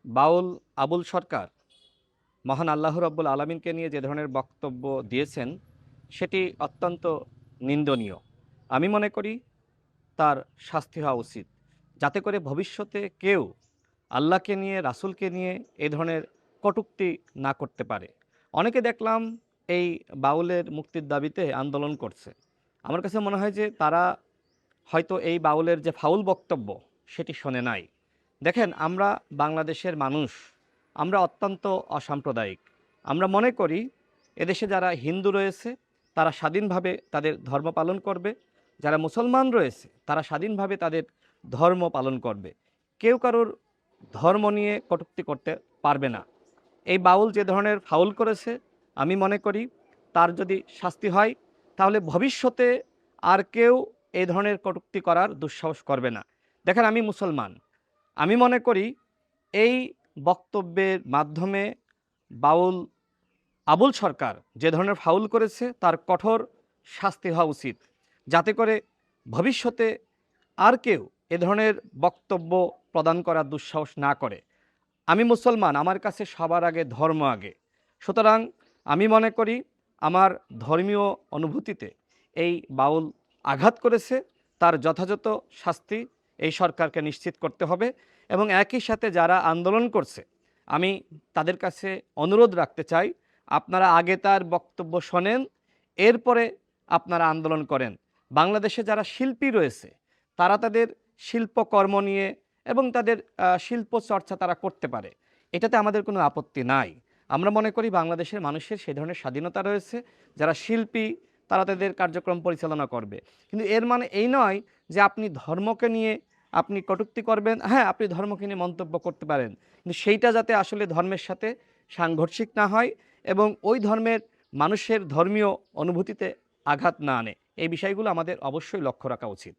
বাউল আবুল সরকার মহান আল্লাহ রাব্বুল আলামিনকে নিয়ে যে ধরনের বক্তব্য দিয়েছেন সেটি অত্যন্ত নিন্দনীয়। আমি মনে করি তার শাস্তি হওয়া উচিত, যাতে করে ভবিষ্যতে কেউ আল্লাহকে নিয়ে, রাসূলকে নিয়ে এ ধরনের কটূক্তি না করতে পারে। অনেকে দেখলাম এই বাউলের মুক্তির দাবিতে আন্দোলন করছে। আমার কাছে মনে হয় যে তারা হয়তো এই বাউলের যে ফাউল বক্তব্য সেটি শোনে নাই। দেখেন, আমরা বাংলাদেশের মানুষ, আমরা অত্যন্ত অসাম্প্রদায়িক। আমরা মনে করি এদেশে যারা হিন্দু রয়েছে তারা স্বাধীনভাবে তাদের ধর্ম পালন করবে, যারা মুসলমান রয়েছে তারা স্বাধীনভাবে তাদের ধর্ম পালন করবে। কেউ কারোর ধর্ম নিয়ে কটূক্তি করতে পারবে না। এই বাউল যে ধরনের ফাউল করেছে, আমি মনে করি তার যদি শাস্তি হয় তাহলে ভবিষ্যতে আর কেউ এই ধরনের কটূক্তি করার দুঃসাহস করবে না। দেখেন, আমি মুসলমান, আমি মনে করি এই বক্তব্যের মাধ্যমে বাউল আবুল সরকার যে ধরনের ফাউল করেছে তার কঠোর শাস্তি হওয়া উচিত, যাতে করে ভবিষ্যতে আর কেউ এ ধরনের বক্তব্য প্রদান করার দুঃসাহস না করে। আমি মুসলমান, আমার কাছে সবার আগে ধর্ম আগে। সুতরাং আমি মনে করি আমার ধর্মীয় অনুভূতিতে এই বাউল আঘাত করেছে, তার যথাযথ শাস্তি এই সরকারকে নিশ্চিত করতে হবে। এবং একই সাথে যারা আন্দোলন করছে, আমি তাদের কাছে অনুরোধ রাখতে চাই, আপনারা আগে তার বক্তব্য শোনেন, এরপরে আপনারা আন্দোলন করেন। বাংলাদেশে যারা শিল্পী রয়েছে তারা তাদের শিল্পকর্ম নিয়ে এবং তাদের শিল্প চর্চা তারা করতে পারে, এটাতে আমাদের কোনো আপত্তি নাই। আমরা মনে করি বাংলাদেশের মানুষের সেই ধরনের স্বাধীনতা রয়েছে, যারা শিল্পী তারা তাদের কার্যক্রম পরিচালনা করবে। কিন্তু এর মানে এই নয় যে আপনি ধর্মকে নিয়ে আপনি কটূক্তি করবেন। হ্যাঁ, আপনি ধর্মকে নিয়ে মন্তব্য করতে পারেন, কিন্তু সেইটা যাতে আসলে ধর্মের সাথে সাংঘর্ষিক না হয় এবং ওই ধর্মের মানুষের ধর্মীয় অনুভূতিতে আঘাত না আনে। এই বিষয়গুলো আমাদের অবশ্যই লক্ষ্য রাখা উচিত।